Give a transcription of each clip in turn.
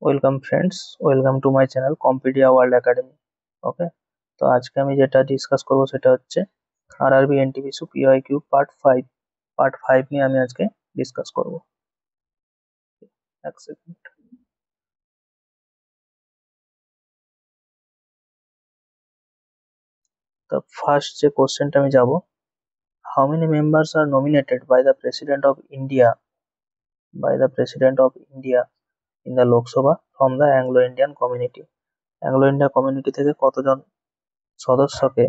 Welcome friends, welcome to my channel কম্পিডিয়া world academy. Okay, তো আজকে আমি যেটা ডিসকাস করব সেটা হচ্ছে RRB NTPC PYQ part five নিয়ে আমি আজকে ডিসকাস করব। এক সেকেন্ড। তো ফার্স্ট যে কোশ্চেনটা আমি যাব, how many members are nominated by the president of India in the Lok Sabha from the Anglo Indian community? Anglo India community থেকে কতজন সদস্যকে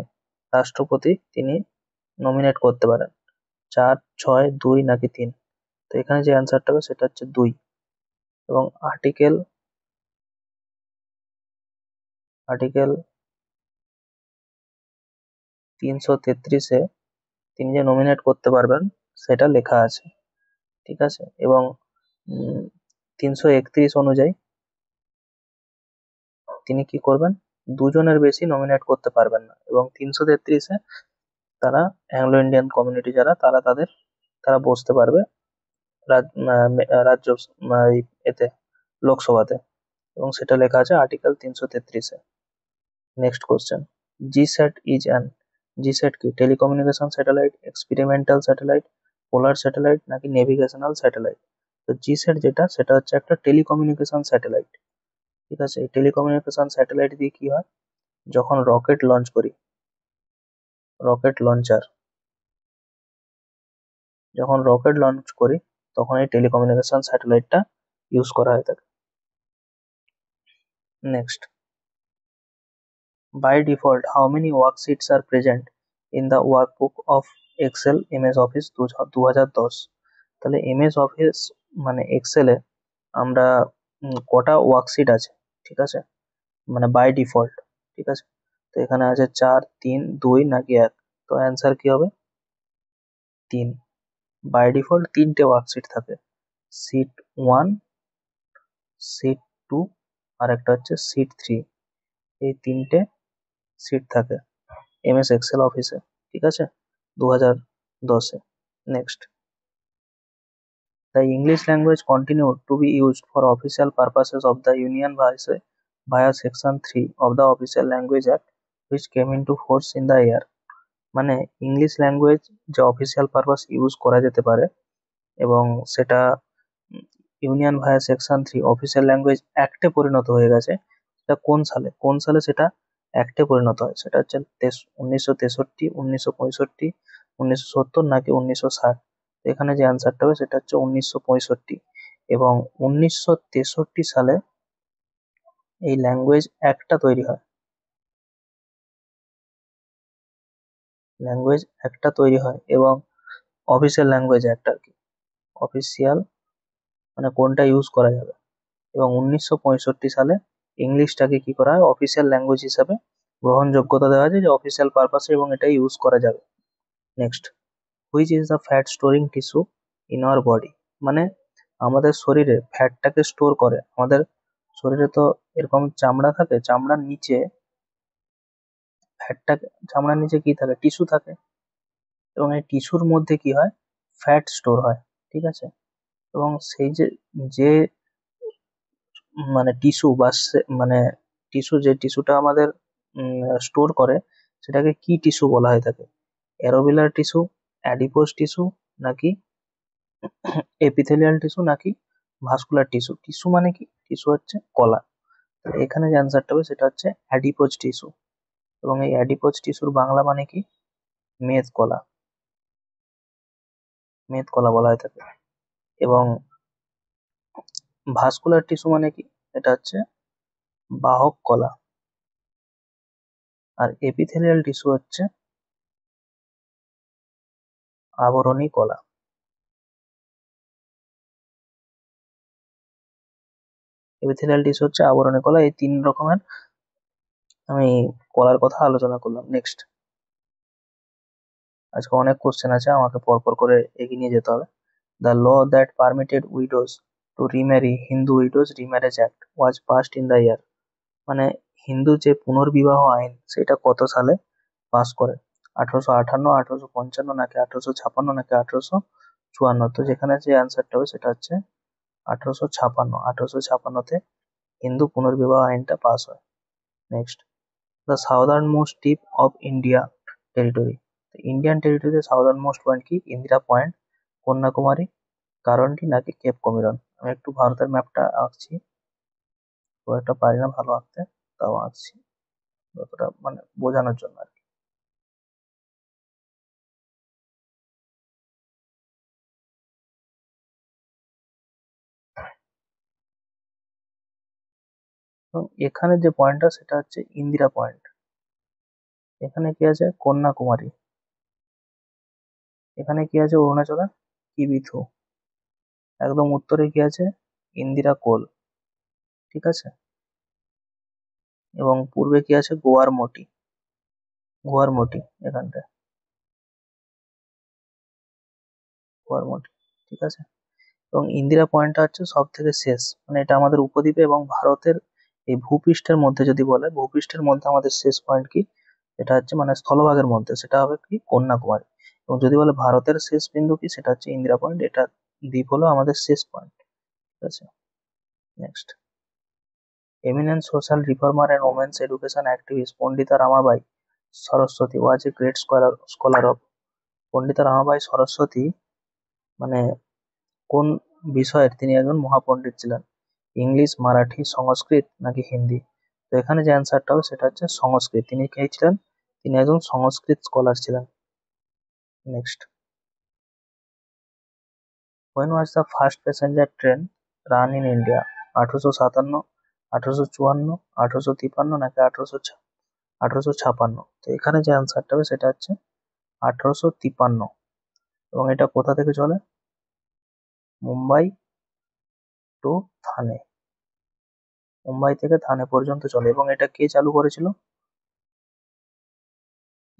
রাষ্ট্রপতি তিনি নমিনেট করতে পারেন? 4, 6, 2 নাকি 3? তো এখানে যে অ্যান্সারটা হবে সেটা হচ্ছে 2। এবং আর্টিকেল আর্টিকেল 333-এ তিনি যে নমিনেট করতে পারবেন সেটা লেখা আছে, ঠিক আছে। এবং 331 অনুযায়ী তিনি কি করবেন, দুজনের বেশি নমিনেট করতে পারবেন না। এবং 333-এ তারা অ্যাংলো ইন্ডিয়ান কমিউনিটি যারা তারা বসতে পারবে রাজ্য এতে লোকসভাতে, এবং সেটা লেখা আছে আর্টিকেল 333-এ। Next question, GSAT is an GSAT কি telecommunication satellite, experimental satellite, polar satellite নাকি নেভিগেশনাল স্যাটেলাইট? তো জিস্যাট যেটা সেটা হচ্ছে একটা টেলিকমিউনিকেশন স্যাটেলাইট, ঠিক আছে। এই টেলিকমিউনিকেশন স্যাটেলাইট দিয়ে কি হয়, যখন রকেট লঞ্চার যখন রকেট লঞ্চ করি তখন এই টেলিকমিউনিকেশন স্যাটেলাইটটা ইউজ করা হয়ে থাকে। Next, by default how many worksheets are present in the workbook of excel ms office 2010? তাহলে ms office মানে এক্সেলে আমরা কটা ওয়ার্কশিট আছে, ঠিক আছে, মানে বাই ডিফল্ট, ঠিক আছে। তো এখানে আছে 4, 3, 2 নাকি 1? তো অ্যান্সার কি হবে? 3। বাই ডিফল্ট 3টে ওয়ার্কশিট থাকে, সিট 1, সিট 2 আর একটা হচ্ছে সিট 3। এই 3টে সিট থাকে এমএস এক্সেল অফিসে, ঠিক আছে, 2010-এ। Next, the English language continued to be used for official purposes of the union via section 3 of the official language act which came into force in the year? মানে English language যে official purpose use করা যেতে পারে এবং সেটা union ভায়া section 3 official language অ্যাক্টে পরিণত হয়ে গেছে, সেটা কোন সালে সেটা অ্যাক্টে পরিণত হয়? সেটা হচ্ছে 1963, 1965, 1970 নাকি 1960? এখানে যে অ্যান্সারটা হবে সেটা হচ্ছে 1965। এবং 1963 সালে এই ল্যাঙ্গুয়েজ অ্যাক্টটা তৈরি হয় এবং অফিসিয়াল ল্যাঙ্গুয়েজ অ্যাক্ট আর কি, অফিসিয়াল মানে কোনটা ইউজ করা যাবে। এবং 1965 সালে ইংলিশটাকে কি করা হয়, অফিসিয়াল ল্যাঙ্গুয়েজ হিসাবে গ্রহণযোগ্যতা দেওয়া যায় যে অফিসিয়াল পারপাসে এবং এটা ইউজ করা যাবে। Next, which is the fat storing tissue in our body? মানে আমাদের শরীরে ফ্যাটটাকে স্টোর করে, আমাদের শরীরে তো এরকম চামড়া থাকে, চামড়ার নিচে কি থাকে, টিস্যু থাকে। এবং এই টিস্যুর মধ্যে কি হয়, ফ্যাট স্টোর হয়, ঠিক আছে। এবং সেই যে মানে টিস্যু বা মানে যে টিস্যুটা আমাদের স্টোর করে সেটাকে কি টিস্যু বলা হয়ে থাকে? অ্যারোবিলার টিস্যু, অ্যাডিপোজ টিস্যু নাকি এপিথেলিয়াল টিস্যু নাকি ভাস্কুলার টিস্যু? টিস্যু মানে কি, টিস্যু হচ্ছে কলা। তো এখানে যে অ্যান্সারটা হবে সেটা হচ্ছে অ্যাডিপোজ টিস্যু। এবং এই অ্যাডিপোজ টিস্যুর বাংলা মানে কি, মেদ কলা বলা হয়ে থাকে। এবং ভাস্কুলার টিস্যু মানে কি, এটা হচ্ছে বাহক কলা। আর এপিথেলিয়াল টিস্যু হচ্ছে আবরণী কলা। এপিথেলিয়াল টিস্যু হচ্ছে আবরণী কলা। এই 3 রকমের আমি কলার কথা আলোচনা করলাম। নেক্সট, আজকে অনেক কোশ্চেন আছে, আমাকে পরপর করে এগিয়ে নিয়ে যেতে হবে। The law that permitted widows to remarry Hindu widows remarriage act was passed in the year? মানে হিন্দু যে পুনর্বিবাহ আইন সেটা কত সালে পাস করে? 1858, 1855 নাকি 1856 নাকি 1854? তো যেখানে যে অ্যান্সারটা হবে সেটা হচ্ছে 1856। 1856-তে হিন্দু পুনর্বিবাহ আইনটা পাস হয়। Next, the southern most tip of India territory. Indian টেরিটরিতে সাউদার্ন মোস্ট পয়েন্ট কি? ইন্দিরা পয়েন্ট, কন্যাকুমারী, কারণটি নাকি কেপ কমিরন। আমি একটু ভারতের ম্যাপটা আঁকছি, খুব একটা পারি না ভালো আঁকতে, তাও আঁকছি যতটা মানে বোঝানোর জন্য আর কি। এবং এখানে যে পয়েন্টটা সেটা হচ্ছে ইন্দিরা পয়েন্ট। এখানে কি আছে? কন্যাকুমারী। এখানে কি আছে? অরুণাচলে কিবিথু। একদম উত্তরে কি আছে? ইন্দিরা কোল। ঠিক আছে, এবং পূর্বে কি আছে? গোয়ার মোটি। গোয়ার মোটি এখানটায়, গোয়ার মোটি। ঠিক আছে, এবং ইন্দিরা পয়েন্টটা হচ্ছে সব থেকে শেষ, মানে এটা আমাদের উপদ্বীপে এবং ভারতের এই ভূপৃষ্ঠের মধ্যে যদি বলে, ভূপৃষ্ঠের মধ্যে আমাদের শেষ পয়েন্ট কি? এটা হচ্ছে মানে স্থলভাগের মধ্যে, সেটা হবে কি? কন্যাকুমারী। এবং যদি বলে ভারতের শেষ বিন্দু কি, সেটা হচ্ছে ইন্দিরা পয়েন্ট। এটা দ্বীপ হলো আমাদের শেষ পয়েন্ট। ঠিক আছে, next, eminent social reformer and women's education activist Pandita Ramabai Saraswati was a great scholar of। Pandita Ramabai Saraswati মানে কোন বিষয়ের তিনি একজন মহাপণ্ডিত ছিলেন? ইংলিশ, মারাঠি, সংস্কৃত নাকি হিন্দি? তো এখানে যে অ্যান্সারটা হবে সেটা হচ্ছে সংস্কৃত। তিনি কে ছিলেন? তিনি একজন সংস্কৃত স্কলার ছিলেন। Next, when was the first passenger train run in India? 1857, 1854, 1853 নাকি 1856? তো এখানে যে অ্যান্সারটা হবে সেটা হচ্ছে 1853। এবং এটা কোথা থেকে চলে? মুম্বাই টু থানে। মুম্বাই থেকে থানে পর্যন্ত চলে। এবং এটা কে চালু করেছিল?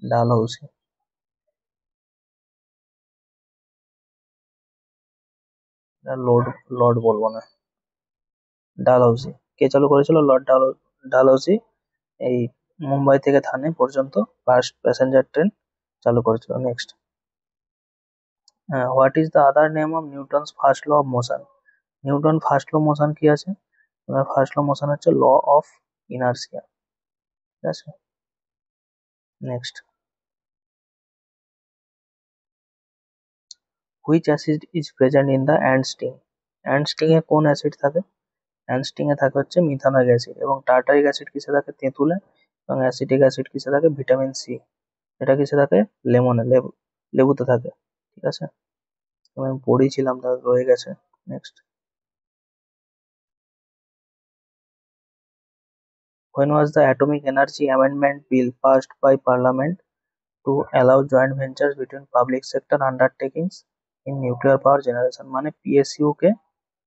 ডালহৌসি। লর্ড, লর্ড বলবো না, ডালহৌসি। কে চালু করেছিল? লর্ড ডালহৌসি এই মুম্বাই থেকে থানে পর্যন্ত ফার্স্ট প্যাসেঞ্জার ট্রেন চালু করেছিল। Next, what is the other name of Newton's first law of motion? Newton first law motion কি আছে? ফার্স্ট ল মোশন হচ্ছে ল অফ ইনার্সিয়া। ঠিক আছে, next, which acid is present in the ant sting? Ant sting এ কোন acid থাকে? Ant sting এ থাকে হচ্ছে মিথানয়েড অ্যাসিড। এবং টার্টারিক অ্যাসিড কিসে থাকে? তেঁতুলে। এবং অ্যাসিটিক অ্যাসিড কিসে থাকে? Vitamin C. এটা কিসে থাকে? লেমনে, লেবুতে থাকে। ঠিক আছে, আমি পড়েছিলাম, তার রয়ে গেছে। Next, when was the Atomic Energy Amendment Bill passed by Parliament to allow joint ventures between public sector undertakings in nuclear power generation? মানে পিএসইউ কে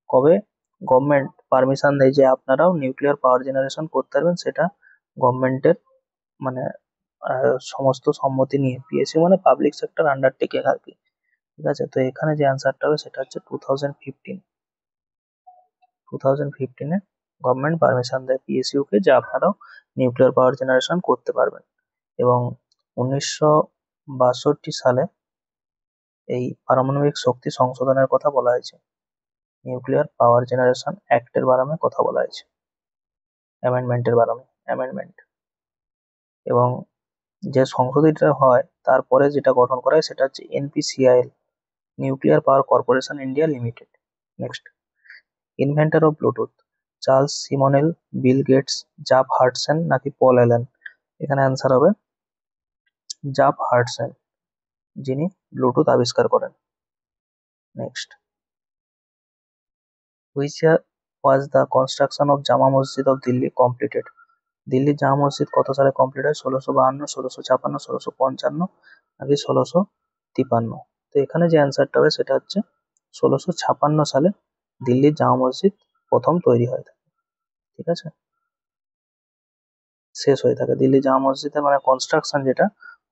কবে গভর্নমেন্ট পারমিশন দেয় যে আপনারাও নিউক্লিয়ার পাওয়ার জেনারেশন করতে পারবেন, সেটা গভর্নমেন্টের মানে সমস্ত সম্মতি নিয়ে। পিএসইউ মানে পাবলিক সেক্টর আন্ডারটেকিং আর কি। ঠিক আছে, তো এখানে যে অ্যান্সারটা হবে সেটা হচ্ছে 2015। 2015-এ গভর্নমেন্ট পারমিশন দেয় পিএসইউ কে যে আপনারাও নিউক্লিয়ার পাওয়ার জেনারেশন করতে পারবেন। এবং 1962 সালে এই পারমাণবিক শক্তি সংশোধনের কথা বলা হয়েছে। নিউক্লিয়ার পাওয়ার জেনারেশন অ্যাক্টের বারামে কথা বলা হয়েছে, অ্যামেন্ডমেন্টের বারামে, অ্যামেন্ডমেন্ট। এবং যে সংশোধনীটা হয় তারপরে যেটা গঠন করা হয় সেটা হচ্ছে NPCIL, nuclear power corporation India limited. Next, inventor of Bluetooth Charles Simonyi, Bill Gates, Jaap Haartsen নাকি পল অ্যালেন? এখানে অ্যান্সার হবে জাফ হাডসন, যিনি ব্লুটুথ আবিষ্কার করেন। Next, which year was the construction of জামা মসজিদ অফ দিল্লি কমপ্লিটেড? দিল্লির জামা মসজিদ কত সালে কমপ্লিট হয়? 1652, 1656, 1655 নাকি 1653? তো এখানে যে অ্যান্সারটা হবে সেটা হচ্ছে 1656 সালে দিল্লির জামা মসজিদ প্রথম তৈরি হয়। ঠিক আছে, শেষ হয়ে থাকে দিল্লি জামা মসজিদের মানে কনস্ট্রাকশন, যেটা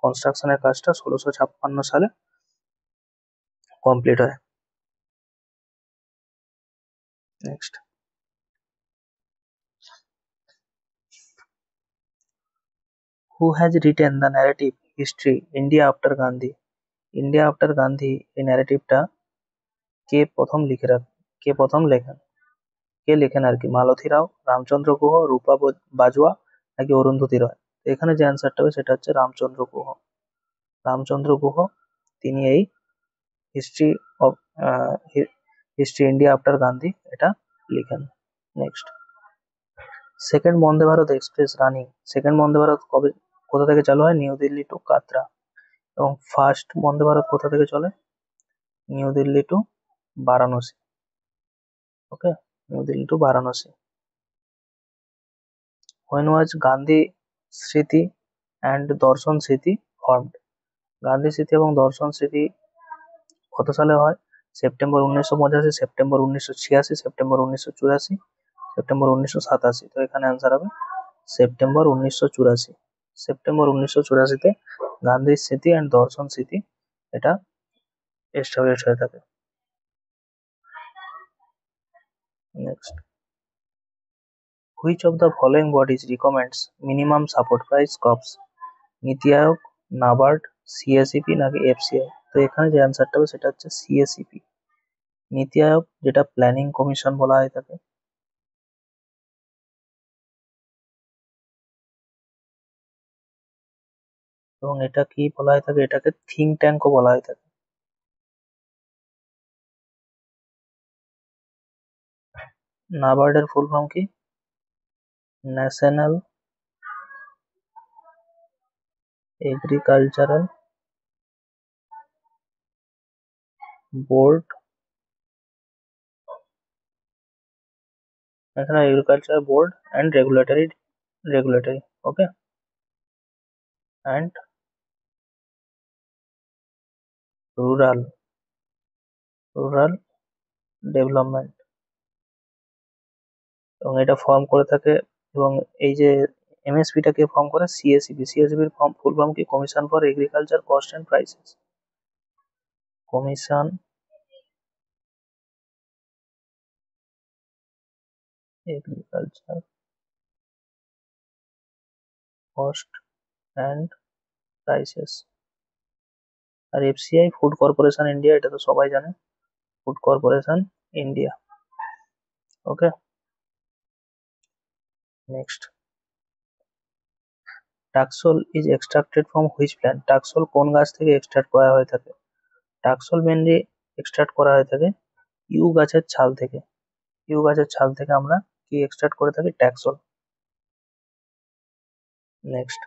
কনস্ট্রাকশনের কাজটা 1656 সালে কমপ্লিট হয়। Next, who has written the narrative history India after Gandhi? India after Gandhi এই ন্যারেটিভটা কে প্রথম লেখেন? কে লেখেন আর কি, মালতী রাও, রামচন্দ্র গুহ, রূপা বাজওয়া নাকি অরুন্ধতী রয়? তো এখানে যে অ্যান্সারটা হবে সেটা হচ্ছে রামচন্দ্র গুহ। রামচন্দ্র গুহ তিনি এই history of history India after Gandhi এটা লিখেন। Next, second Vande Bharat express running, second Vande Bharat কবে, কোথা থেকে চালু হয়? নিউ দিল্লি টু কাতরা। এবং ফার্স্ট বন্দে ভারত কোথা থেকে চলে? New Delhi to Varanasi. Okay, New Delhi to Varanasi. When was Gandhi Smriti and দর্শন স্মৃতি ফর্মড? গান্ধী স্মৃতি এবং দর্শন স্মৃতি কত সালে হয়? September 1985, September 1986, September 1984, September 1987। তো এখানে অ্যান্সার হবে September 1984। September 1984-তে Gandhi Smriti and দর্শন স্মৃতি এটা এস্টাবলিশ হয়ে থাকে। Next, which of the following bodies recommends minimum support price crops? নীতি আয়োগ, নাবার্ড, সিএসিপি নাকি এফসিআই? তো এখানে যে অ্যান্সারটা হবে সেটা হচ্ছে সিএসিপি। নীতি আয়োগ, যেটা প্ল্যানিং কমিশন বলা হয়ে থাকে। এবং এটা কি বলা হয়ে থাকে? এটাকে থিঙ্ক ট্যাঙ্কও বলা হয়ে থাকে। নাবার্ডের ফুল ফর্ম কি? National agricultural board, national agriculture board and regulatory okay, and rural rural development. এবং এটা ফর্ম করে থাকে, এবং এই যে এমএসপিটা কে ফর্ম করে? সিএসিপি। সিএসিপির ফুল ফর্ম কি? Commission for agriculture cost and prices. Commission agriculture cost and prices. আর এফসিআই ফুড কর্পোরেশন ইন্ডিয়া, এটা তো সবাই জানে, food corporation India. Okay, next, taxol is extracted from which plant? Taxol কোন গাছ থেকে এক্সট্রাক্ট করা হয়ে থাকে? টাকসল মেনলি এক্সট্রাক্ট করা হয়ে থাকে ইউ গাছের ছাল থেকে। ইউ গাছের ছাল থেকে আমরা কি এক্সট্রাক্ট করে থাকি? Taxol. Next,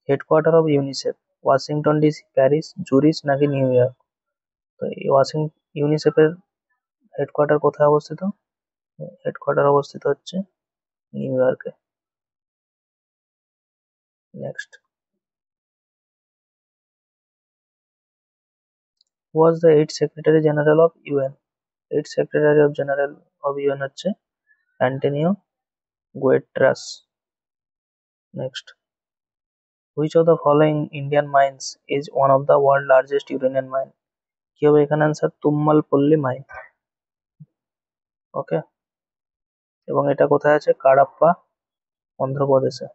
headquarter of UNICEF, Washington DC, Paris, Zurich নাকি নিউ ইয়র্ক? তো এই ইউনিসেফের হেডকোয়ার্টার কোথায় অবস্থিত? হেডকোয়ার্টার অবস্থিত হচ্ছে নিউ ইয়র্কে। Next, was the eight secretary general of UN? Eight secretary of general of UN হচ্ছে Antonio Guterres. Next, which of the following Indian mines is one of the world largest uranium mine? কি হবে এখানে answer? তুম্মালপল্লী mine. ওকে, এবং এটা কোথায় আছে? কাডাপ্পা, অন্ধ্রপ্রদেশে।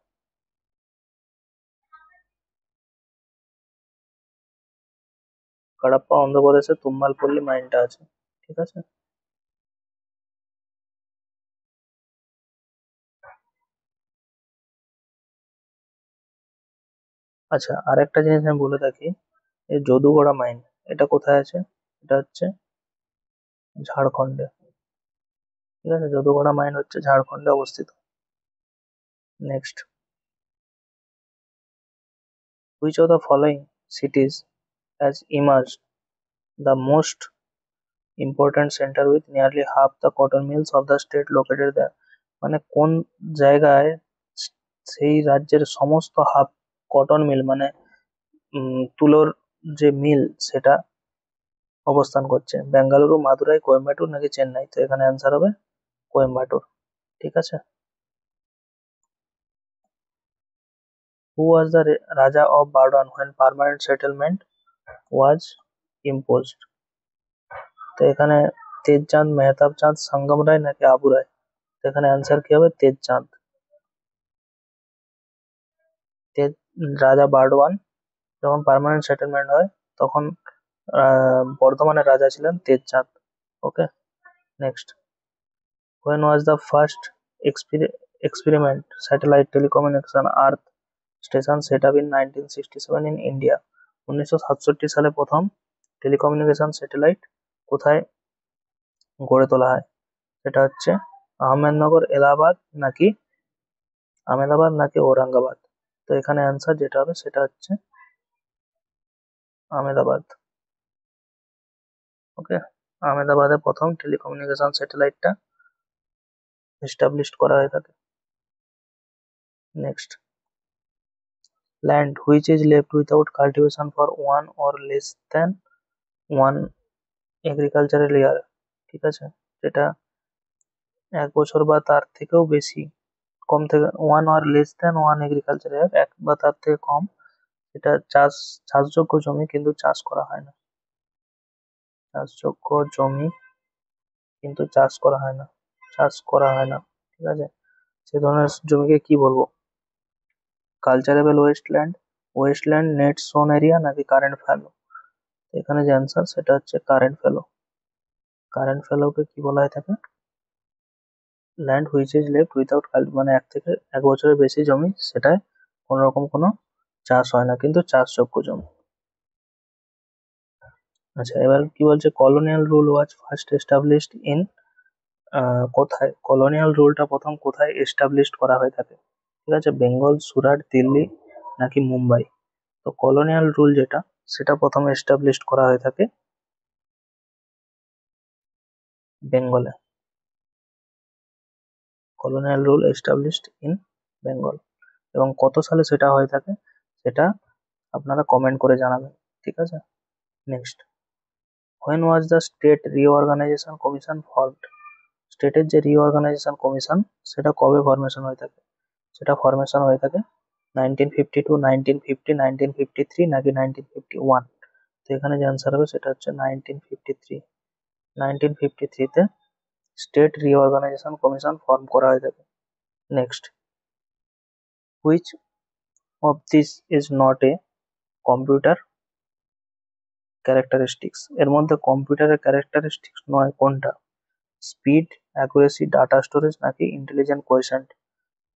কাডাপ্পা অন্ধ্রপ্রদেশে তুম্মালপল্লী মাইনটা আছে। ঠিক আছে। আচ্ছা, আর একটা জিনিস আমি বলে থাকি, এই যদুগড়া মাইন এটা কোথায় আছে? এটা হচ্ছে ঝাড়খণ্ডে। ঠিক আছে, যদুগড়া মাইন হচ্ছে ঝাড়খণ্ডে অবস্থিত। Next, which of the following cities has emerged the most important centre with nearly half the cotton mills of the state located there? মানে কোন জায়গায় সেই রাজ্যের সমস্ত হাফ কটন মিল, মানে তুলোর যে মিল সেটা অবস্থান করছে? বেঙ্গালুরু, মাদুরাই, কোয়েম্বাটুর নাকি চেন্নাই? তো এখানে অ্যান্সার হবে কোয়েম্বাটুর। ঠিক আছে। Who was the raja of Burdwan when permanent settlement was imposed? তো এখানে তেজচাঁদ, মেহতাব চাঁদ, সঙ্গম রায় নাকি আবু রায়? তো এখানে অ্যান্সার কি হবে? তেজচাঁদ। তেজ রাজা বারডোয়ান যখন পার্মানেন্ট সেটেলমেন্ট হয় তখন বর্ধমানের রাজা ছিলেন তেজচাঁদ। ওকে, Next, when was the first experiment satellite telecommunication Earth station set up in 1967 in India? 1967 সালে প্রথম টেলিকমিউনিকেশন স্যাটেলাইট কোথায় গড়ে তোলা হয়? সেটা হচ্ছে আহমেদনগর, আহমেদাবাদ নাকি ঔরঙ্গাবাদ। তো এখানে অ্যান্সার যেটা হবে সেটা হচ্ছে আহমেদাবাদ। ওকে, আহমেদাবাদে প্রথম টেলিকমিউনিকেশন স্যাটেলাইটটা এস্টাবলিশড করা হয়ে থাকে। Next, land which is left without cultivation for one or less than one agricultural year, ঠিক আছে, যেটা 1 বছর বা তার থেকেও বেশি, কম থেকে one or less than one agricultural year, এক বা তার থেকে কম, এটা চাষযোগ্য জমি কিন্তু চাষ করা হয় না, চাষযোগ্য জমি কিন্তু চাষ করা হয় না, ঠিক আছে। সে ধরনের জমিকে কি বলবো? কালচারেবল ওয়েস্টল্যান্ড, নেট সোন এরিয়া নাকি কারেন্ট ফ্যালো? এখানে যে অ্যান্সার সেটা হচ্ছে কারেন্ট ফ্যালোকে কি বলা হয়ে থাকে? Land which is left without মানে 1 বছরের বেশি জমি, সেটায় কোনো রকম কোনো চাষ হয় না, কিন্তু চাষযোগ্য জমি। আচ্ছা, এবার কি বলছে, colonial rule was first established in, কোথায় কলোনিয়াল রুলটা প্রথম কোথায় এস্টাবলিশড করা হয়ে থাকে? ঠিক আছে, বেঙ্গল, সুরাট, দিল্লি নাকি মুম্বাই? তো কলোনিয়াল রুল যেটা, সেটা প্রথম এস্টাবলিশড করা হয়ে থাকে বেঙ্গলে। Colonial rule established in Bengal, এবং কত সালে সেটা হয়ে থাকে সেটা আপনারা কমেন্ট করে জানাবেন, ঠিক আছে। Next, when was the state reorganization commission formed? স্টেটের যে রিঅর্গানাইজেশন কমিশন, সেটা কবে ফরমেশন হয়ে থাকে? সেটা ফরমেশন হয়ে থাকে 1952, 1950, 1953 নাকি 1951? তো এখানে যে অ্যান্সার হবে সেটা হচ্ছে 1953। 1953-তে স্টেট রিঅর্গানাইজেশন কমিশন ফর্ম করা হয়ে থাকে। Next, which of this is not a computer characteristics? এর মধ্যে কম্পিউটারের ক্যারেক্টারিস্টিক্স নয় কোনটা? স্পিড, অ্যাকুরেসি, ডাটা স্টোরেজ নাকি ইন্টেলিজেন্ট কোয়েশন্ট?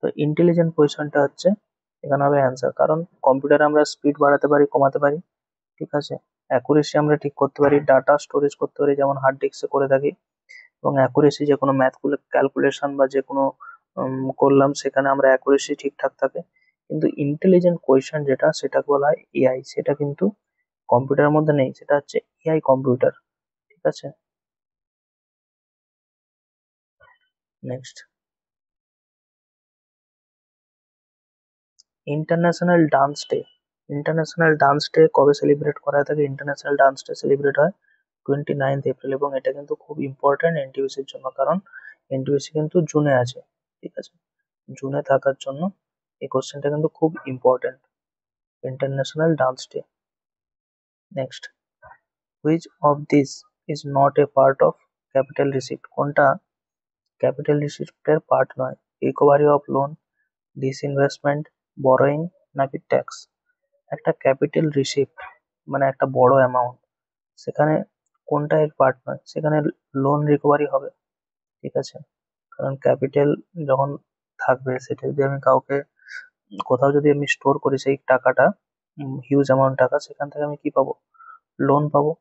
তো ইন্টেলিজেন্ট কোয়েশনটা হচ্ছে এখানে হবে অ্যান্সার, কারণ কম্পিউটারে আমরা স্পিড বাড়াতে পারি, কমাতে পারি, ঠিক আছে। অ্যাকুরেসি আমরা ঠিক করতে পারি, ডাটা স্টোরেজ করতে পারি, যেমন হার্ড ডিস্কে করে থাকি, এবং অ্যাকুরেসি যে কোনো ম্যাথ ক্যালকুলেশন বা যে কোনো করলাম, সেখানে আমরা অ্যাকুরেসি ঠিকঠাক থাকে। কিন্তু ইন্টেলিজেন্ট কোয়েশন যেটা, সেটাকে বলা হয় এআই, সেটা কিন্তু কম্পিউটারের মধ্যে নেই, সেটা হচ্ছে এআই কম্পিউটার, ঠিক আছে। নেক্সট, ইন্টারন্যাশনাল ডান্স ডে, কবে সেলিব্রেট করা হয়ে থাকে? ইন্টারন্যাশনাল ডান্স ডে সেলিব্রেট হয় 29 এপ্রিল, এবং এটা কিন্তু খুব ইম্পর্টেন্ট এনটিপিসির জন্য, কারণ এনটিপিসি কিন্তু জুনে আছে, ঠিক আছে। জুনে থাকার জন্য এই কোশ্চেনটা কিন্তু খুব important, international dance day. Next, which of this is not A part of capital receipt? কোনটা ক্যাপিটাল রিসিপ্টের পার্ট নয়? Recovery of loan, disinvestment, borrowing নাকি ট্যাক্স? একটা ক্যাপিটাল রিসিপ্ট মানে একটা বড় অ্যামাউন্ট, সেখানে কোনটা এর পার্ট নয়? সেখানে লোন রিকভারি হবে, ঠিক আছে। কারণ ক্যাপিটাল যখন থাকবে, সেটা যদি আমি কাউকে, কোথাও যদি আমি স্টোর করি সেই টাকাটা, হিউজ অ্যামাউন্ট টাকা, সেখান থেকে আমি কি পাবো? লোন পাবো,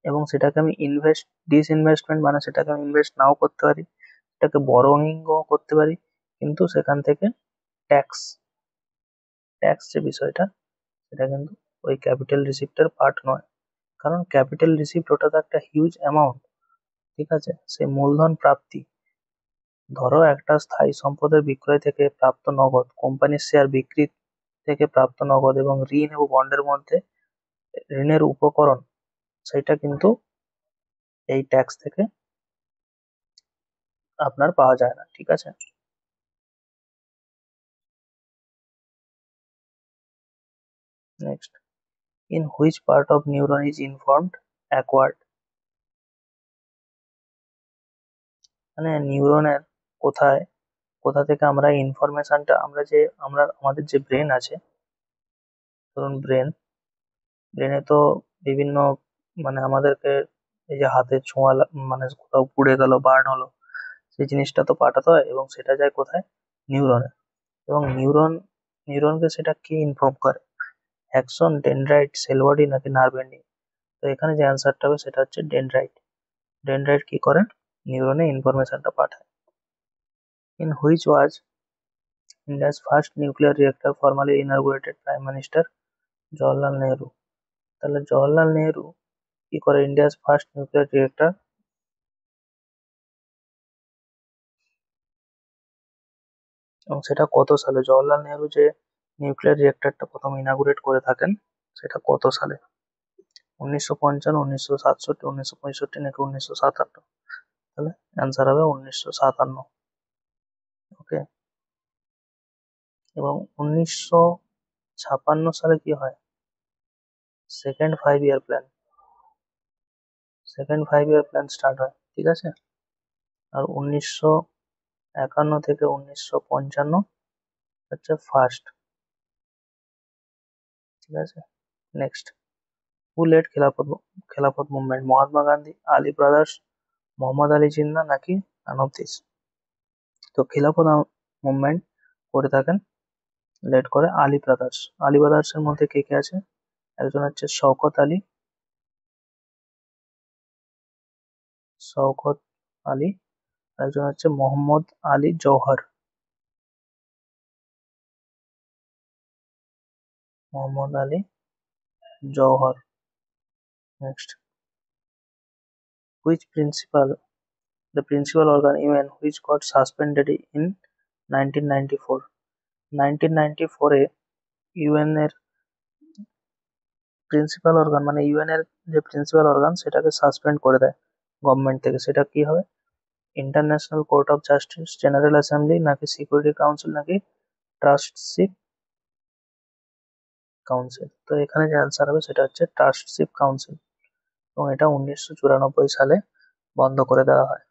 এবং সেটাকে আমি ডিসইনভেস্টমেন্ট মানে সেটাকে আমি ইনভেস্ট নাও করতে পারি, সেটাকে বরোইংও করতে পারি, কিন্তু সেখান থেকে ট্যাক্স ট্যাক্স যে বিষয়টা, সেটা কিন্তু ওই ক্যাপিটাল রিসিপ্টের পার্ট নয়। কারণ ক্যাপিটাল রিসিপ্ট ওটা তো একটা হিউজ অ্যামাউন্ট, ঠিক আছে। সে মূলধন প্রাপ্তি, ধরো একটা স্থায়ী সম্পদের বিক্রয় থেকে প্রাপ্ত নগদ, কোম্পানির শেয়ার বিক্রি থেকে প্রাপ্ত নগদ, এবং ঋণ এবং বন্ডের মধ্যে ঋণের উপকরণ, সেটা কিন্তু এই ট্যাক্স থেকে আপনার পাওয়া যায় না, ঠিক আছে। Next, in which part of neuron is informed acquired? মানে নিউরনের কোথায়, কোথা থেকে আমরা ইনফরমেশনটা, আমাদের যে ব্রেন আছে, ধরুন ব্রেনে তো বিভিন্ন, মানে আমাদেরকে এই যে হাতের ছোঁয়া মানে কোথাও পুড়ে গেল, বার্ন হলো, সেই জিনিসটা তো পাঠাতে হয় এবং সেটা যায় কোথায়? নিউরনে। এবং নিউরনকে সেটা কি ইনফর্ম করে? অ্যাকশন, ডেনড্রাইট, সেল বডি নাকি নার্ভ এন্ডিং? তো এখানে যে অ্যান্সারটা হবে সেটা হচ্ছে ডেনড্রাইট। ডেনড্রাইট কি করে? নিউরনে ইনফরমেশনটা পাঠায়। In which was India's first nuclear reactor formally inaugurated prime minister Jawaharlal Nehru. তাহলে জওহরলাল নেহরু কি করে ইন্ডিয়াস ফার্স্ট নিউক্লিয়ার রিয়েক্টর, এবং সেটা কত সালে? জওহরলাল নেহরু যে নিউক্লিয়ার রিয়েক্টরটা প্রথম ইনাগুরেট করে থাকেন সেটা কত সালে? 1955, 1967, 1965 নাকি 1957? তাহলে অ্যান্সার হবে 1957। ওকে। এবং 1956 সালে কি হয়? Second 5 year plan. Second 5 year plan start হয়, ঠিক আছে। আর 1951 থেকে 1955 হচ্ছে ফার্স্ট, ঠিক আছে। নেক্সট, হু লেড খেলাফত মুভমেন্ট? মহাত্মা গান্ধী, আলী ব্রাদার্স, মোহাম্মদ আলী জিন্নাহ নাকি নান অফ দিস? তো খিলাফত মুভমেন্ট করে থাকেন, লেড করে আলী ব্রাদার্স। আলী ব্রাদার্স এর মধ্যে কে কে আছে? একজন হচ্ছে শওকত আলী, একজন হচ্ছে Mohammad Ali Jauhar. Mohammad Ali Jauhar. Next, which principal the principal organ UN which got suspended in 1994? 1994 A UN এর প্রিন্সিপাল অর্গান, মানে ইউএন এর যে প্রিন্সিপাল অর্গান সেটাকে সাসপেন্ড করে দেয় গভর্নমেন্ট থেকে। সেটা কি হবে? International court of justice, general assembly নাকি সিকিউরিটি কাউন্সিল নাকি ট্রাস্টশিপ কাউন্সিল? তো এখানে যে অ্যান্সার হবে সেটা হচ্ছে ট্রাস্টশিপ কাউন্সিল, এবং এটা 1994 সালে বন্ধ করে দেওয়া হয়।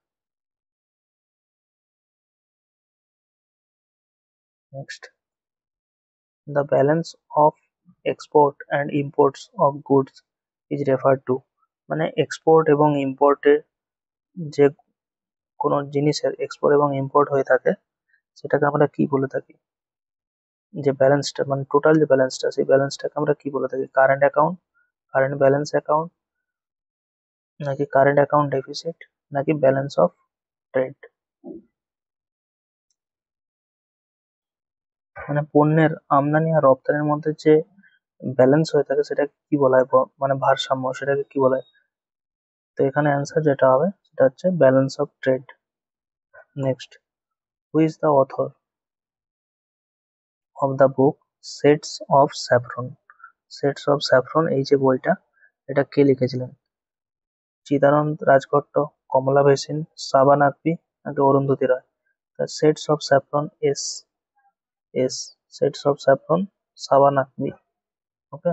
Next, the balance of export and imports of goods is referred to? মানে এক্সপোর্ট এবং ইম্পোর্টে যে কোনো জিনিসের এক্সপোর্ট এবং ইম্পোর্ট হয়ে থাকে সেটাকে আমরা কি বলে থাকি? যে ব্যালেন্সটা, মানে টোটাল যে ব্যালেন্সটা, সেই ব্যালেন্সটাকে আমরা কি বলে থাকি? Current account, current balance account নাকি কারেন্ট অ্যাকাউন্ট ডেফিসিট নাকি ব্যালেন্স অফ ট্রেড? মানে পণ্যের আমদানি আর রপ্তানির মধ্যে যে ব্যালেন্স হয়ে থাকে সেটা কি বলা হয়? মানে ভারসাম্য, সেটাকে কি বলা হয়? তো এখানে অ্যান্সার যেটা হবে সেটা হচ্ছে balance of trade. Next, who is the author of the book sets of saffron? Sets of saffron এই যে বইটা, এটা কে লিখেছিলেন? চিদানন্দ রাজভট্ট, কমলা ভেসিন, সাবান আকবি নাকি Arundhati Roy? Sets of saffron, yes, yes, sets of saffron, সাবান আকবি। Okay.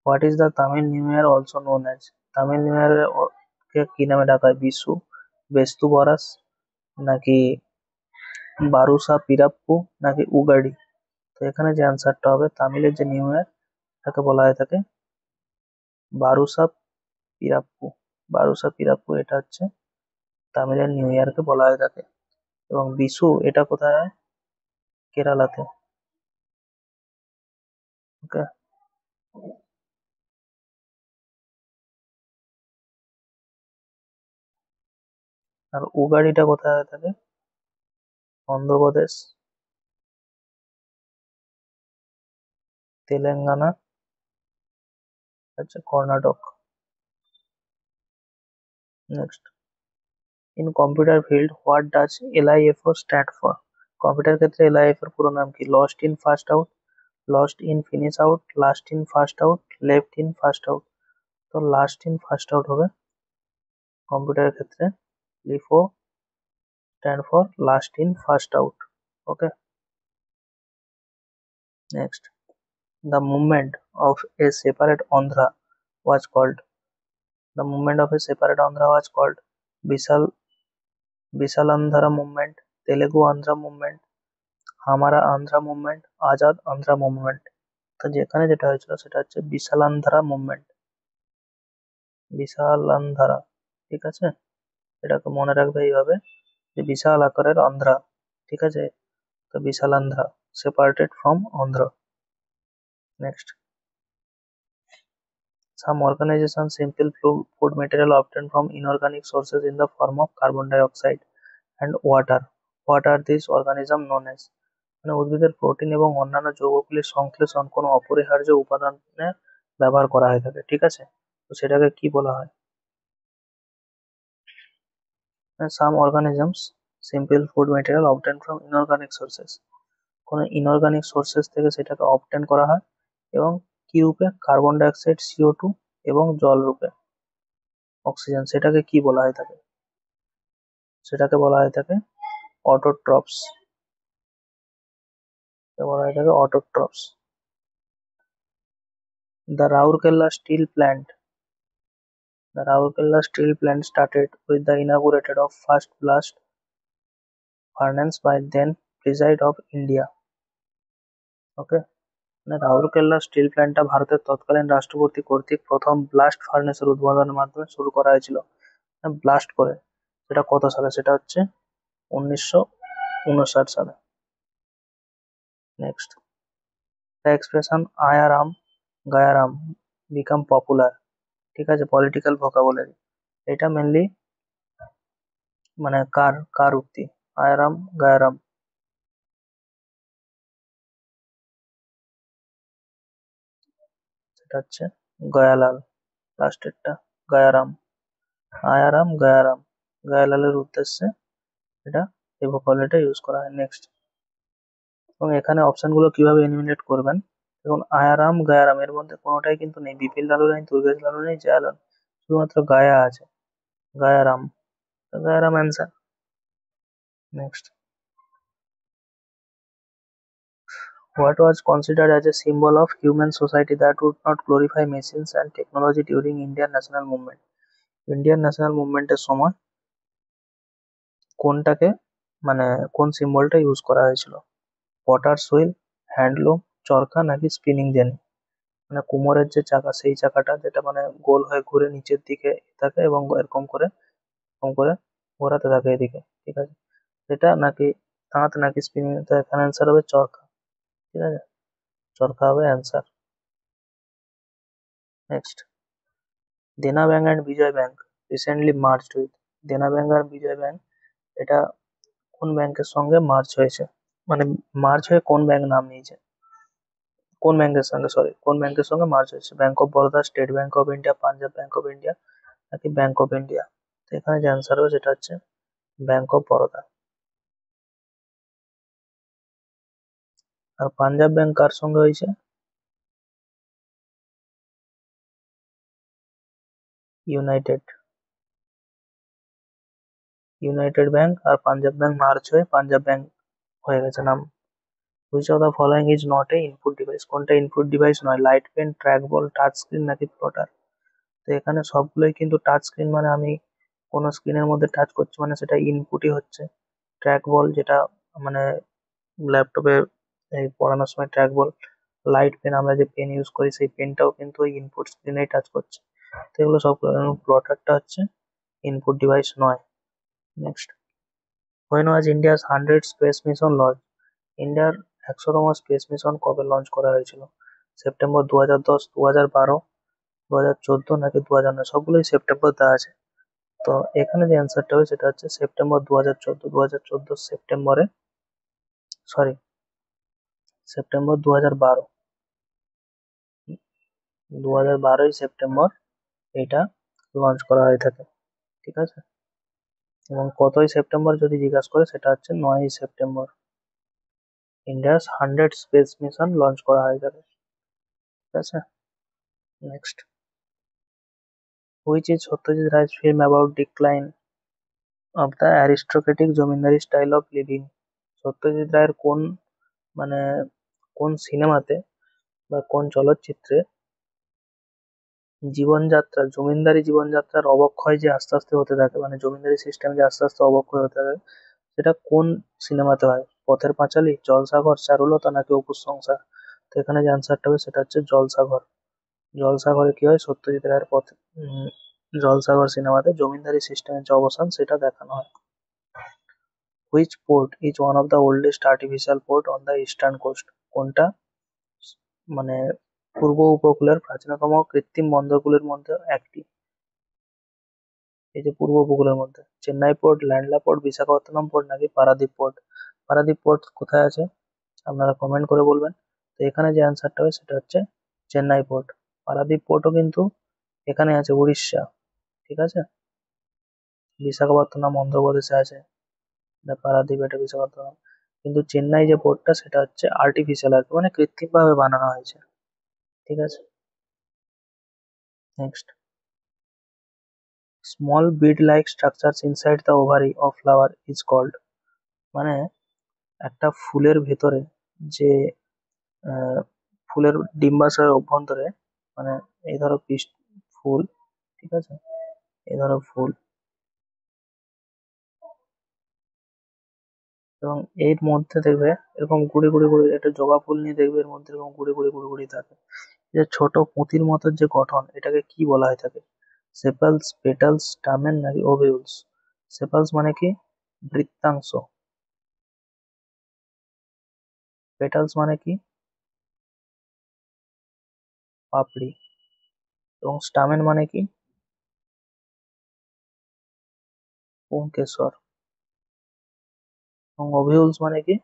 What is the Tamil new year also known as? Tamil new year কে কি নামে ডাকা হয়? বিশু, বেস্তু বরাস নাকি বারুসা পিরাপ্পু নাকি উগাডি? তো এখানে যে অ্যান্সারটা হবে, তামিলের যে নিউ ইয়ার তাকে বলা হয়ে থাকে বারুসা পিরাপ্পু। বারুসা পিরাপ্পু এটা হচ্ছে তামিলের নিউ ইয়ারকে বলা হয়ে থাকে। এবং বিশু এটা কোথায় হয়? কেরালাতে। ওকে। আর উগাড়িটা কোথায় হয়ে থাকে? অন্ধ্রপ্রদেশ, তেলেঙ্গানা, হচ্ছে Karnataka. Next, in computer field what does LIFO stand for? Computer ক্ষেত্রে এলআইএফ এর পুরো নাম কি? Lost in first out, lost in finish out, last in first out, left in first out? তো লাস্ট ইন ফার্স্ট আউট হবে কম্পিউটারের ক্ষেত্রে। LIFO stand for last in first out. Okay. Next, the movement of a separate Andhra was called? The movement of a separate Andhra was called Bisal Bisalandhara movement, Telugu Andhra movement, Hamara Andhra movement, Azad Andhra movement? তো যেখানে যেটা হয়েছিল সেটা হচ্ছে বিশালান্ধারা movement. বিশাল আন্ধারা, ঠিক আছে, এটাকে মনে রাখবে এইভাবে যে বিশাল আকারের আন্ধ্রা, ঠিক আছে, তো Vishal Andhra separated from Andhra. Next, some organizations simple food material obtained from inorganic sources in the form of carbon dioxide and water. What are these organisms known as? মানে উদ্ভিদের প্রোটিন এবং অন্যান্য যৌগগুলির সংশ্লেষণ কোনো অপরিহার্য উপাদানে ব্যবহার করা হয়ে থাকে, ঠিক আছে, তো সেটাকে কি বলা হয়? Some organisms simple food material obtain from inorganic sources, কোনো ইনঅর্গানিক সোর্সেস থেকে সেটাকে অবটেন করা হয় এবং কি রূপে? কার্বন ডাইঅক্সাইড, CO2 এবং জল রূপে অক্সিজেন, সেটাকে কি বলা হয় থাকে? সেটাকে বলা হয় থাকে অটোট্রপস, বলা হয় থাকে অটোট্রপস। The Rourkela steel plant, the Rourkela steel plant started with the inauguration of first blast furnace by then President of India. ওকে, মানে রাউরকেল্লা স্টিল প্ল্যান্টটা ভারতের তৎকালীন রাষ্ট্রপতি কর্তৃক প্রথম ব্লাস্ট ফার্নেসের উদ্বোধনের মাধ্যমে শুরু করা হয়েছিল। ব্লাস্ট করে, সেটা কত সালে? সেটা হচ্ছে 1959 সালে। Next, the expression Aaya Ram Gaya Ram became popular, ঠিক আছে, পলিটিক্যাল ভোকাবুলারি, এটা মেনলি মানে কার উক্তি? আয়ারাম গায়ারাম, সেটা হচ্ছে গয়ালাল, লাস্টেরটা গায়ারাম, আয়ারাম গায়ারাম, গায়ালালের উদ্দেশ্যে এটা এই ভোকাবুলারিটা ইউজ করা হয়। নেক্সট, এবং এখানে অপশনগুলো কিভাবে এলিমিনেট করবেন, দেখুন আয়ারাম গায়ারাম এর মধ্যে কোনোটাই কিন্তু নেই, বিপিন লালু নেই, দুর্গেশ লালু নেই, জয়ালাল, শুধুমাত্র গায়া আছে, Gaya Ram, Gaya Ram answer. Next, what was considered as a symbol of human society that would not glorify machines and technology during Indian national movement? Indian national মুভমেন্টের সময় কোনটাকে মানে কোন সিম্বলটা ইউজ করা হয়েছিল? পটার হুইল, হ্যান্ডলুম, চরকা নাকি স্পিনিং জেনি? মানে কুমোরের যে চাকা, সেই চাকাটা যেটা মানে গোল হয়ে ঘুরে নিচের দিকে থাকে এবং এরকম করে ঘোরাতে থাকে এদিকে, ঠিক আছে, সেটা নাকি দাঁত নাকি স্পিনিং? তো এখানে অ্যান্সার হবে চরকা, ঠিক আছে, চরকা হবে answer. Next, Dena bank and Vijay bank recently merged with, Dena bank আর বিজয় ব্যাংক এটা কোন ব্যাংকের সঙ্গে মার্জ হয়েছে? মানে মার্জ হয়ে কোন ব্যাংক নাম নিয়েছে? কোন ব্যাংকের সঙ্গে, সরি, কোন ব্যাংকের সঙ্গে মার্জ হয়েছে? Bank of Baroda, state bank of India, Punjab bank of India নাকি ব্যাংক অফ ইন্ডিয়া? তো এখানে যে অ্যান্সার হবে সেটা হচ্ছে ব্যাংক অফ বরোদা। আর পাঞ্জাব ব্যাংক কার সঙ্গে হয়েছে? ইউনাইটেড, ইউনাইটেড ব্যাংক আর পাঞ্জাব ব্যাংক মার্জ হয়ে পাঞ্জাব ব্যাংক হয়ে গেছে নাম। Which of the following is not a input device, কোনটা ইনপুট ডিভাইস নয়? Light pen, track ball, touch screen নাকি প্লটার? তো এখানে সবগুলোই কিন্তু টাচ স্ক্রিন, মানে আমি কোনো স্ক্রিনের মধ্যে টাচ করছি মানে সেটা ইনপুটই হচ্ছে। ট্র্যাক বল যেটা মানে ল্যাপটপে এই পড়ানোর সময় ট্র্যাক বল, লাইট পেন আমরা যে পেন ইউজ করি সেই পেনটাও কিন্তু ওই ইনপুট স্ক্রিনেই টাচ করছে। তো এগুলো সব, প্লটারটা হচ্ছে ইনপুট ডিভাইস নয়। Next, when was India's 100th space mission launch? ইন্ডিয়ার 100তম স্পেস মিশন কবে লঞ্চ করা হয়েছিল? সেপ্টেম্বর 2010, 2012, 2014 নাকি 2009? সবগুলোই সেপ্টেম্বর দেওয়া আছে, তো এখানে যে অ্যান্সারটা হবে সেটা হচ্ছে সেপ্টেম্বর 2014, 2014 সেপ্টেম্বরে, সরি, সেপ্টেম্বর 2012, 2012 সেপ্টেম্বর এটা লঞ্চ করা হয়ে থাকে, ঠিক আছে, এবং কতই সেপ্টেম্বর যদি জিজ্ঞাসা করে সেটা হচ্ছে 9ই September India's 100 space mission launch করা হয়ে থাকে, ঠিক আছে। Next, which is Satyajit Ray's film about decline of the aristocratic zamindari style of living? Satyajit রায়ের কোন মানে কোন সিনেমাতে বা কোন চলচ্চিত্রে জীবনযাত্রা, জমিদারি জীবনযাত্রার অবক্ষয় যে আস্তে আস্তে হতে থাকে, মানে জমিদারি সিস্টেম যে আস্তে আস্তে অবক্ষয় হতে থাকে, সেটা কোন সিনেমাতে হয়? পথের পাঁচালী, জলসাঘর, চারুলতা নাকি অপুর সংসার? তো এখানে যে অ্যান্সারটা হবে সেটা হচ্ছে জলসাঘর। জলসাঘরে কি হয়? সত্যজিৎ রায়ের জলসাঘর সিনেমাতে জমিদারি সিস্টেমের যে অবসান সেটা দেখানো হয়। Which port is one of the oldest artificial port on the eastern coast? কোনটা মানে পূর্ব উপকূলের প্রাচীনতম কৃত্রিম বন্দরগুলির মধ্যে একটি? এই যে পূর্ব উপকূলের মধ্যে চেন্নাই পোর্ট, ল্যান্ডলা পোর্ট, বিশাখাপত্তনম পোর্ট নাকি পারাদ্বীপ পোর্ট? পারাদ্বীপ পোর্ট কোথায় আছে আপনারা কমেন্ট করে বলবেন। তো এখানে যে অ্যান্সারটা হবে সেটা হচ্ছে চেন্নাই পোর্ট। পারাদ্বীপ পোর্টও কিন্তু এখানে আছে, উড়িষ্যা, ঠিক আছে। বিশাখাপত্তনম অন্ধ্রপ্রদেশে আছে, এটা পারাদ্বীপ, এটা বিশাখাপত্তনম। কিন্তু চেন্নাই যে পোর্টটা সেটা হচ্ছে আর্টিফিশিয়াল আর কি, মানে কৃত্রিম ভাবে বানানো হয়েছে, ঠিক আছে। Next, small bead like structures inside the ovary of flower is called? মানে একটা ফুলের ভেতরে যে আহ, ফুলের ডিম্বাশয়ের অভ্যন্তরে, মানে এই ধরো ফুল, ঠিক আছে, এই ধরো ফুল, এবং এর মধ্যে দেখবে এরকম গুড়ি গুড়ি গুড়ি, একটা জবা ফুল নিয়ে দেখবে এর মধ্যে এরকম গুড়ি গুড়ি গুড়ি গুড়ি থাকে, যে ছোট পুঁতির মতো যে গঠন, এটাকে কি বলা হয়ে থাকে? সেপালস, পেটালস, স্টামেন নাকি ওভিউলস? সেপালস মানে কি বৃত্তাংশ, পেটালস মানে কি পাপড়ি, এবং স্টামেন মানে কি পুংকেশর, এবং ওভিউলস মানে কি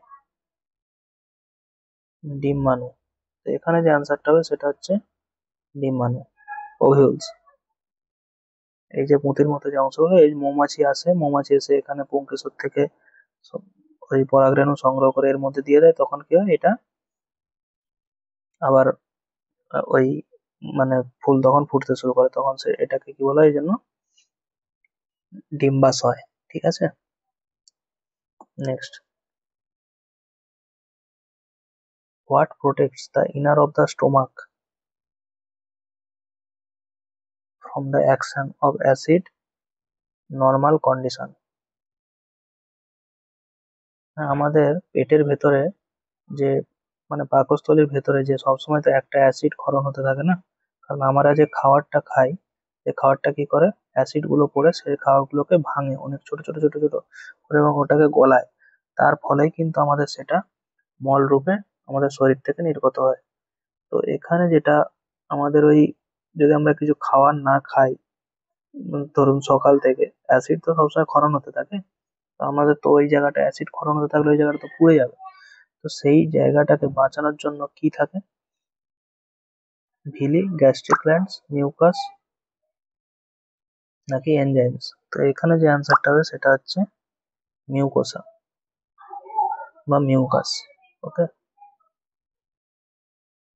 ডিম্বাণু। তো এখানে যে অ্যান্সারটা হবে সেটা হচ্ছে ডিম্বাণু, ওভিউলস। এই যে পুঁতির মতো যে অংশগুলো, এই মৌমাছি আসে, মৌমাছি এসে এখানে পুংকেশর থেকে ওই পরাগরেণু সংগ্রহ করে এর মধ্যে দিয়ে দেয়, তখন কি হয় এটা আবার ওই মানে ফুল তখন ফুটতে শুরু করে, তখন সে এটাকে কি বলা হয়, এই জন্য ডিম্বাশয়, ঠিক আছে। Next, what protects the inner of the stomach from the action of acid normal condition? আমাদের পেটের ভেতরে যে মানে পাকস্থলীর ভেতরে যে সবসময় তো একটা অ্যাসিড ক্ষরণ হতে থাকে না, কারণ আমরা যে খাবারটা খাই, সেই খাবারটা কি করে, অ্যাসিড গুলো পড়ে সেই খাবারগুলোকে ভাঙে অনেক ছোট ছোট ছোট ছোট করে এবং ওটাকে গলায়, তার ফলেই কিন্তু আমাদের সেটা মল রূপে আমাদের শরীর থেকে নির্গত হয়। তো এখানে যেটা আমাদের ওই, যদি আমরা কিছু খাবার না খাই, ধরুন সকাল থেকে অ্যাসিড তো সবসময় ক্ষরণ হতে থাকে, তো আমাদের তো ওই জায়গাটা অ্যাসিড ক্ষরণ হতে থাকলে ওই জায়গাটা তো পুড়ে যাবে। তো সেই জায়গাটাকে বাঁচানোর জন্য কি থাকে, ভিলি, গ্যাস্ট্রিক গ্ল্যান্ডস, মিউকাস নাকি এনজাইমস? তো এখানে যে অ্যান্সারটা হবে সেটা হচ্ছে মিউকোসা বা মিউকাস। ওকে,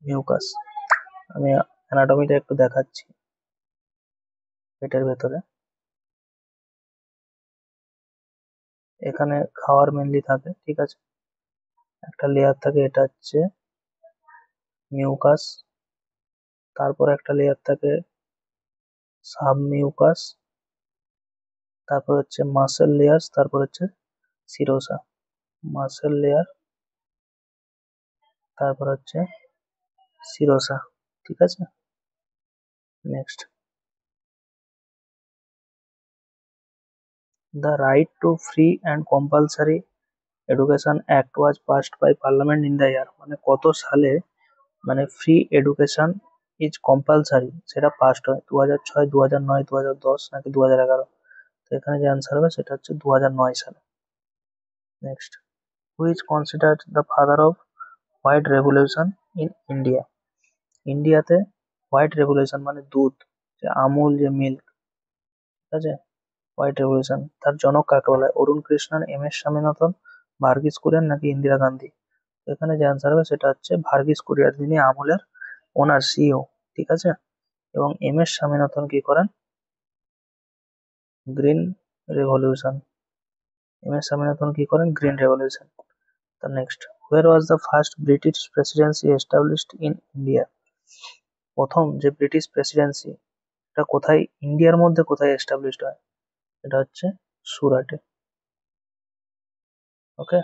মিউকাস। আমি অ্যানাটমিটা একটু দেখাচ্ছি। পেটের ভেতরে এখানে খাওয়ার মেনলি থাকে, ঠিক আছে, একটা লেয়ার থাকে, এটা হচ্ছে মিউকাস, তারপর একটা লেয়ার থাকে সাব মিউকাস, তারপর হচ্ছে মাসেল লেয়ার, তারপর হচ্ছে সিরোসা। মাসেল লেয়ার, তারপর হচ্ছে সিরোসা, ঠিক আছে। Next, the right to free and compulsory education act was passed by parliament in the year? মানে কত সালে মানে ফ্রি এডুকেশন ইজ কম্পালসারি সেটা পাসড হয়? 2006, 2009, 2010 নাকি 2011? তো এখানে যে অ্যান্সার হবে সেটা হচ্ছে 2009 সালে। Next, who is considered the father off white revolution in India? ইন্ডিয়াতে হোয়াইট রেভলিউশন মানে দুধ, যে আমুল যে মিল্ক, ঠিক আছে, হোয়াইট রেভলিউশন, তার জনক কাকে বলা হয়? অরুণ কৃষ্ণন, এম এস স্বামীনাথন, ভার্গিস কুরিয়ান নাকি ইন্দিরা গান্ধী? তো এখানে যে অ্যান্সার হবে সেটা হচ্ছে ভার্গিস কুরিয়ান, তিনি আমুলের ওনার, সিইও, ঠিক আছে। এবং এম এস স্বামীনাথন কি করেন? Green revolution. M S Swaminathan কি করেন? Green revolution. তো next, where was the first British presidency established in India? প্রথম যে ব্রিটিশ প্রেসিডেন্সি, এটা কোথায়, ইন্ডিয়ার মধ্যে কোথায় এস্টাবলিশড হয়? এটা হচ্ছে সুরাটে। ওকে,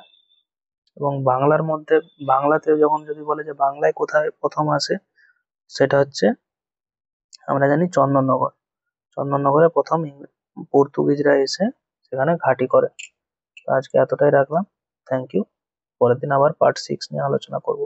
এবং বাংলার মধ্যে, বাংলাতে যখন যদি বলে যে বাংলায় কোথায় প্রথম আসে, সেটা হচ্ছে আমরা জানি চন্দননগর। চন্দননগরে প্রথম পর্তুগিজরা এসে সেখানে ঘাঁটি করে। তো আজকে এতটাই রাখলাম। Thank you. পরের দিন আবার পার্ট 6 নিয়ে আলোচনা করব।